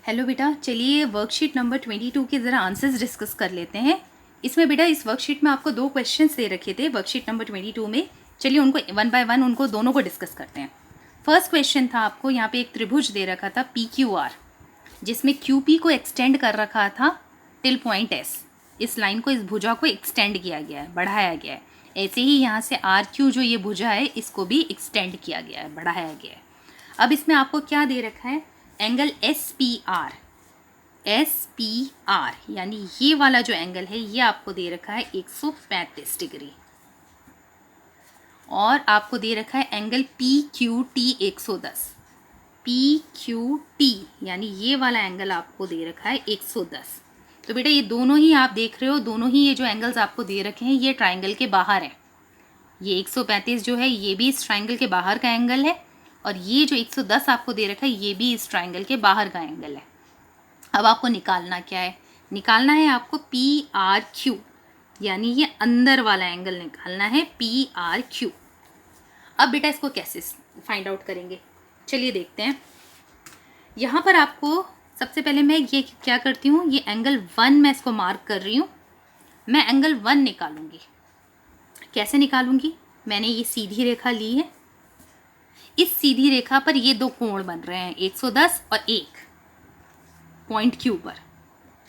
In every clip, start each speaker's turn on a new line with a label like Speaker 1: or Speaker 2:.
Speaker 1: Hello बेटा, चलिए worksheet number 22 के ज़रा आंसर्स डिस्कस कर लेते हैं। इसमें बेटा इस वर्कशीट में आपको 2 क्वेश्चंस दे रखे थे वर्कशीट नंबर 22 में। चलिए उनको वन बाय वन उनको दोनों को डिस्कस करते हैं। फर्स्ट क्वेश्चन था आपको यहाँ पे एक त्रिभुज दे रखा था PQR, जिसमें QP को एक्सटेंड कर रखा था टिल पॉइंट S। इस लाइन को, इस भुजा को एक्सटेंड किया गया है, बढ़ाया गया है। ऐसे ही यहाँ से RQ जो ये भुजा है इसको भी एक्सटेंड किया गया है, बढ़ाया गया है। अब इसमें आपको क्या दे रखा है, एंगल SPR यानी ये वाला जो एंगल है ये आपको दे रखा है 135 डिग्री, और आपको दे रखा है एंगल PQT 110। PQT यानी ये वाला एंगल आपको दे रखा है 110। तो बेटा ये दोनों ही आप देख रहे हो, दोनों ही ये जो एंगल्स आपको दे रखे हैं ये ट्राइंगल के बाहर है। ये 135 जो है ये भी इस ट्राइंगल के बाहर का एंगल है, और ये जो 110 आपको दे रखा है ये भी इस ट्राइंगल के बाहर का एंगल है। अब आपको निकालना क्या है, निकालना है आपको PRQ, यानी ये अंदर वाला एंगल निकालना है PRQ। अब बेटा इसको कैसे फाइंड आउट करेंगे, चलिए देखते हैं। यहाँ पर आपको सबसे पहले मैं ये क्या करती हूँ, ये एंगल 1 मैं इसको मार्क कर रही हूँ। मैं एंगल 1 निकालूंगी। कैसे निकालूंगी, मैंने ये सीधी रेखा ली है, इस सीधी रेखा पर ये दो कोण बन रहे हैं 110 और 1 पॉइंट Q पर।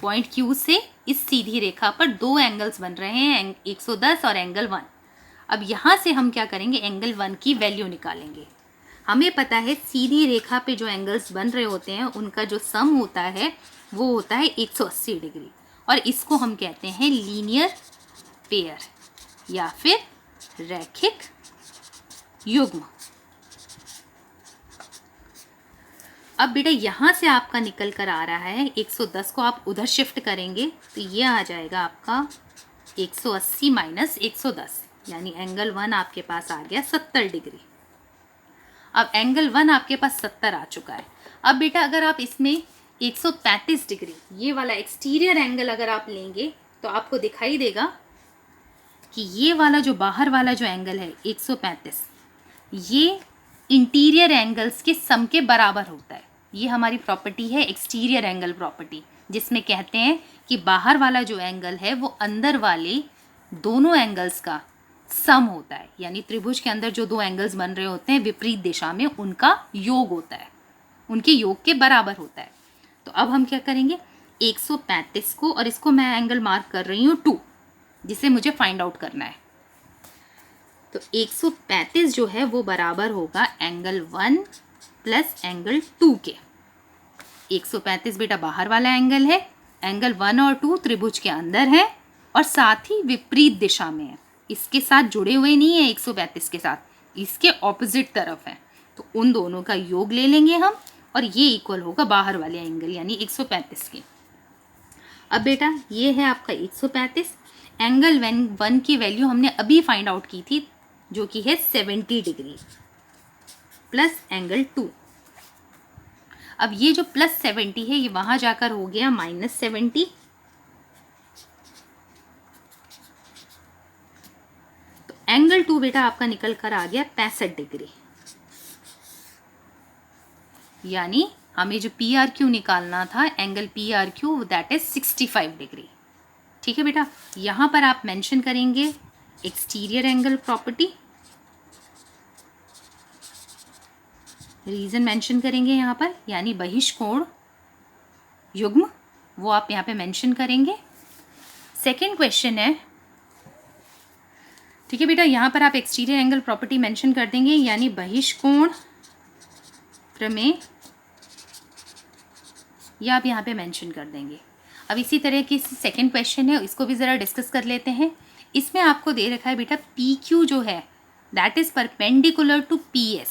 Speaker 1: पॉइंट Q से इस सीधी रेखा पर दो एंगल्स बन रहे हैं 110 और एंगल 1। अब यहाँ से हम क्या करेंगे, एंगल 1 की वैल्यू निकालेंगे। हमें पता है सीधी रेखा पे जो एंगल्स बन रहे होते हैं उनका जो सम होता है वो होता है 180 डिग्री, और इसको हम कहते हैं लीनियर पेयर या फिर रैखिक युग्म। अब बेटा यहाँ से आपका निकल कर आ रहा है 110 को आप उधर शिफ्ट करेंगे तो ये आ जाएगा आपका 180 माइनस 110, यानी एंगल 1 आपके पास आ गया 70 डिग्री। अब एंगल 1 आपके पास 70 आ चुका है। अब बेटा अगर आप इसमें 135 डिग्री ये वाला एक्सटीरियर एंगल अगर आप लेंगे तो आपको दिखाई देगा कि ये वाला जो बाहर वाला जो एंगल है 135, ये इंटीरियर एंगल्स के सम के बराबर होता है। ये हमारी प्रॉपर्टी है एक्सटीरियर एंगल प्रॉपर्टी, जिसमें कहते हैं कि बाहर वाला जो एंगल है वो अंदर वाले दोनों एंगल्स का सम होता है, यानी त्रिभुज के अंदर जो दो एंगल्स बन रहे होते हैं विपरीत दिशा में उनका योग होता है, उनके योग के बराबर होता है। तो अब हम क्या करेंगे, 135 को, और इसको मैं एंगल मार्क कर रही हूँ 2, जिसे मुझे फाइंड आउट करना है। तो 135 जो है वो बराबर होगा एंगल 1 प्लस एंगल 2 के। 135 बेटा बाहर वाला एंगल है, एंगल 1 और 2 त्रिभुज के अंदर है और साथ ही विपरीत दिशा में है, इसके साथ जुड़े हुए नहीं है 135 के साथ, इसके ऑपोजिट तरफ है। तो उन दोनों का योग ले लेंगे हम, और ये इक्वल होगा बाहर वाले एंगल यानी 135 के। अब बेटा ये है आपका 135, एंगल 1 की वैल्यू हमने अभी फाइंड आउट की थी जो कि है 70 डिग्री प्लस एंगल 2। अब ये जो प्लस 70 है ये वहां जाकर हो गया माइनस 70, तो एंगल 2 बेटा आपका निकल कर आ गया 65 डिग्री, यानी हमें जो PRQ निकालना था angle PRQ that is 65 degree. ठीक है बेटा, यहां पर आप मेंशन करेंगे exterior angle property, reason mention करेंगे यहाँ पर, यानी बहिष्कोण युग्म, वो आप यहाँ पे मेंशन करेंगे। सेकंड क्वेश्चन है, ठीक है बेटा, यहाँ पर आप एक्सटीरियर एंगल प्रॉपर्टी मेंशन कर देंगे, यानी बहिष्कोण प्रमेय, या आप यहाँ पे मेंशन कर देंगे। अब इसी तरह की सेकंड क्वेश्चन है, इसको भी ज़रा डिस्कस कर लेते हैं। इसमें आपको दे रखा है बेटा PQ जो है that is perpendicular to PS।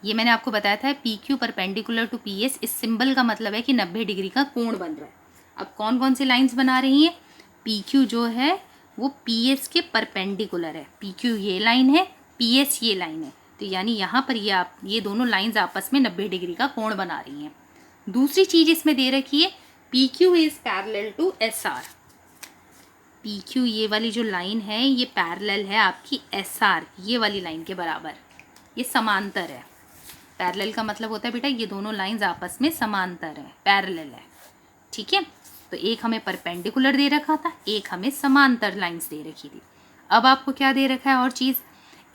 Speaker 1: ये मैंने आपको बताया था PQ परपेंडिकुलर टू PS, इस सिंबल का मतलब है कि 90 डिग्री का कोण बन रहा है। अब कौन कौन सी लाइंस बना रही हैं, PQ जो है वो PS के परपेंडिकुलर है, PQ ये लाइन है, PS ये लाइन है, तो यानी यहाँ पर ये दोनों लाइंस आपस में 90 डिग्री का कोण बना रही हैं। दूसरी चीज इसमें दे रखी है PQ is parallel to SR। PQ ये वाली जो लाइन है ये पैरेलल है आपकी SR ये वाली लाइन के बराबर, ये समांतर है। पैरेलल का मतलब होता है बेटा ये दोनों लाइंस आपस में समांतर है, पैरेलल है, ठीक है। तो एक हमें परपेंडिकुलर दे रखा था, एक हमें समांतर लाइंस दे रखी थी। अब आपको क्या दे रखा है और चीज़,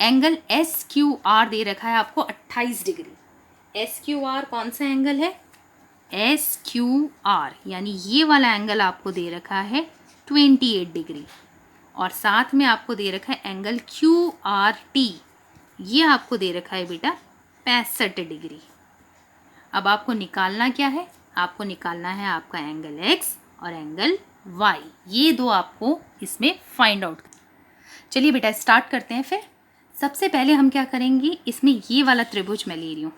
Speaker 1: एंगल एस क्यू आर दे रखा है आपको 28 डिग्री। एस क्यू आर कौन सा एंगल है, एस क्यू आर, यानी ये वाला एंगल आपको दे रखा है 28 डिग्री, और साथ में आपको दे रखा है एंगल क्यू आर टी, ये आपको दे रखा है बेटा 65 डिग्री। अब आपको निकालना क्या है, आपको निकालना है आपका एंगल एक्स और एंगल वाई, ये दो आपको इसमें फाइंड आउट। चलिए बेटा स्टार्ट करते हैं। फिर सबसे पहले हम क्या करेंगे, इसमें ये वाला त्रिभुज मैं ले रही हूँ,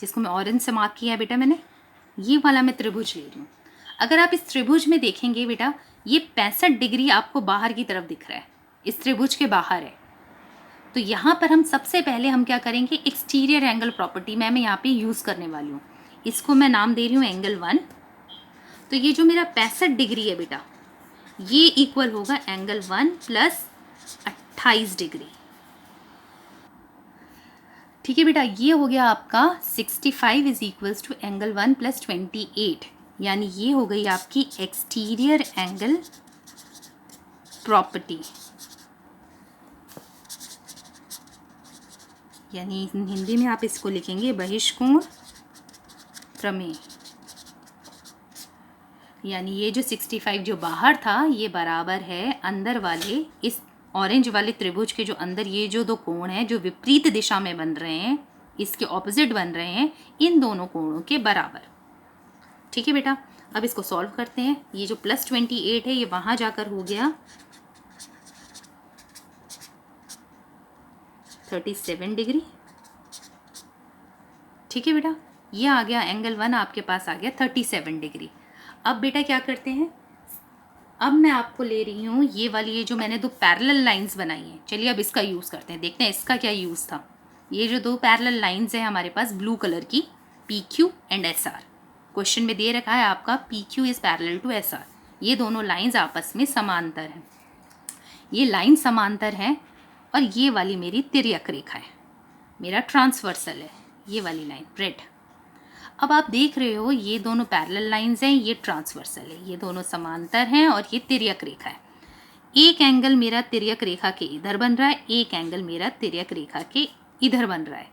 Speaker 1: जिसको मैं ऑरेंज से मार्क किया है बेटा मैंने, ये वाला मैं त्रिभुज ले रही हूँ। अगर आप इस त्रिभुज में देखेंगे बेटा, ये 65 डिग्री आपको बाहर की तरफ दिख रहा है, इस त्रिभुज के बाहर है। तो यहाँ पर हम सबसे पहले हम क्या करेंगे, एक्सटीरियर एंगल प्रॉपर्टी मैं यहाँ पे यूज़ करने वाली हूँ, इसको मैं नाम दे रही हूँ एंगल 1। तो ये जो मेरा 65 डिग्री है बेटा, ये इक्वल होगा एंगल 1 प्लस 28 डिग्री, ठीक है बेटा। ये हो गया आपका 65 is equals to angle 1 plus 28, यानी ये हो गई आपकी एक्सटीरियर एंगल प्रॉपर्टी, यानी हिंदी में आप इसको लिखेंगे बहिष्कोण प्रमेय। यानी ये जो 65 जो बाहर था ये बराबर है अंदर वाले, इस ऑरेंज वाले त्रिभुज के जो अंदर ये जो दो कोण हैं जो विपरीत दिशा में बन रहे हैं, इसके ऑपोजिट बन रहे हैं, इन दोनों कोणों के बराबर, ठीक है बेटा। अब इसको सॉल्व करते हैं। ये जो प्लस 28 है ये वहाँ जाकर हो गया 37 डिग्री, ठीक है बेटा। ये आ गया एंगल 1 आपके पास आ गया 37 डिग्री। अब बेटा क्या करते हैं, अब मैं आपको ले रही हूँ ये वाली, ये जो मैंने दो पैरेलल लाइंस बनाई हैं, चलिए अब इसका यूज़ करते हैं, देखते हैं इसका क्या यूज़ था। ये जो दो पैरेलल लाइंस हैं हमारे पास ब्लू कलर की, P Q and S R, question में दे रखा है आपका P Q is parallel to S R, ये दोनों लाइंस आपस में समांतर हैं, ये लाइन समांतर है, और ये वाली मेरी तिर्यक रेखा है, मेरा ट्रांसवर्सल है, ये वाली लाइन रेड। अब आप देख रहे हो ये दोनों पैरेलल लाइंस हैं, ये ट्रांसवर्सल है, ये दोनों समांतर हैं और ये तिर्यक रेखा है। एक एंगल मेरा तिर्यक रेखा के इधर बन रहा है, एक एंगल मेरा तिर्यक रेखा के इधर बन रहा है।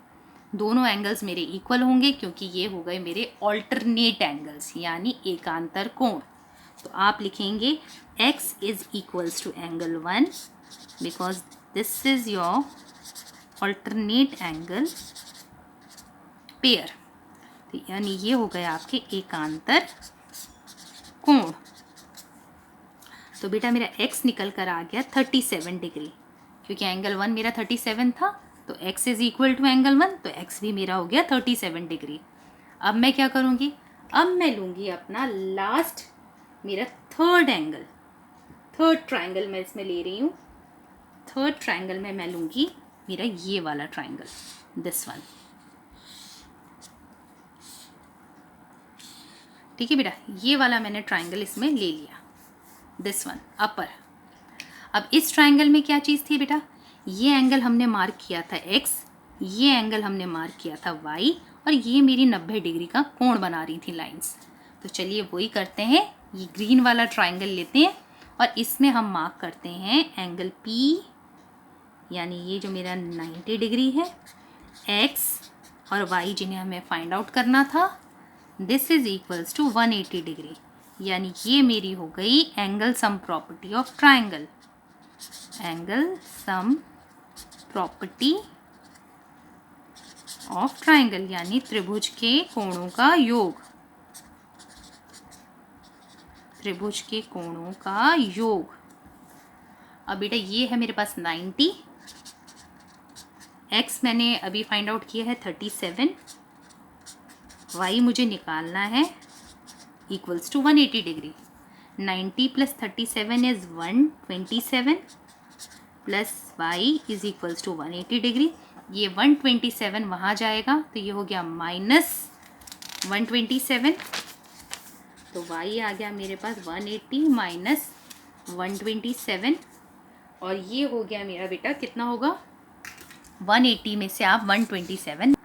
Speaker 1: दोनों एंगल्स मेरे इक्वल होंगे क्योंकि ये हो गए मेरे ऑल्टरनेट एंगल्स, यानी एकांतर कोण। तो आप लिखेंगे x is equals to angle 1 because this is your alternate angle pair, यानी ये हो गया आपके एकांतर कोण। तो बेटा मेरा x निकल कर आ गया 37 डिग्री, क्योंकि एंगल 1 मेरा 37 था, तो x is equal to angle 1, तो x भी मेरा हो गया 37 डिग्री। अब मैं क्या करूँगी, अब मैं लूँगी अपना लास्ट, मेरा थर्ड एंगल, थर्ड ट्राइंगल मैं इसमें ले रही हूँ। थर्ड ट्राइंगल में मैं लूँगी मेरा ये वाला ट्राइंगल, दिस वन, ठीक है बेटा। ये वाला मैंने ट्राइंगल इसमें ले लिया, दिस वन अपर। अब इस ट्राइंगल में क्या चीज़ थी बेटा, ये एंगल हमने मार्क किया था x, ये एंगल हमने मार्क किया था y, और ये मेरी 90 डिग्री का कोण बना रही थी लाइंस। तो चलिए वही करते हैं, ये ग्रीन वाला ट्राइंगल लेते हैं और इसमें हम मार्क करते हैं एंगल P, यानी ये जो मेरा 90 डिग्री है, x और y जिन्हें हमें फाइंड आउट करना था, this is equals to 180 degree, यानी ये मेरी हो गई angle sum property of triangle, angle sum property of triangle, यानी त्रिभुज के कोणों का योग, त्रिभुज के कोणों का योग। अब बेटा ये है मेरे पास 90, x मैंने अभी फाइंड आउट किया है 37, y मुझे निकालना है equals to 180 degree. 90 plus 37 is 127 plus y is equals to 180 degree. ये 127 वहाँ जाएगा तो ये हो गया माइनस 127, तो y आ गया मेरे पास 180 माइनस 127, और ये हो गया मेरा बेटा कितना होगा, 180 में से आप 127,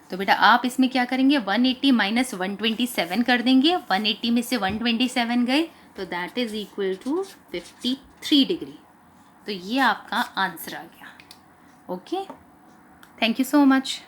Speaker 1: तो बेटा आप इसमें क्या करेंगे, 180 माइनस 127 कर देंगे, 180 में से 127 गए तो that is equal to 53 degree. तो ये आपका आंसर आ गया। Okay, thank you so much.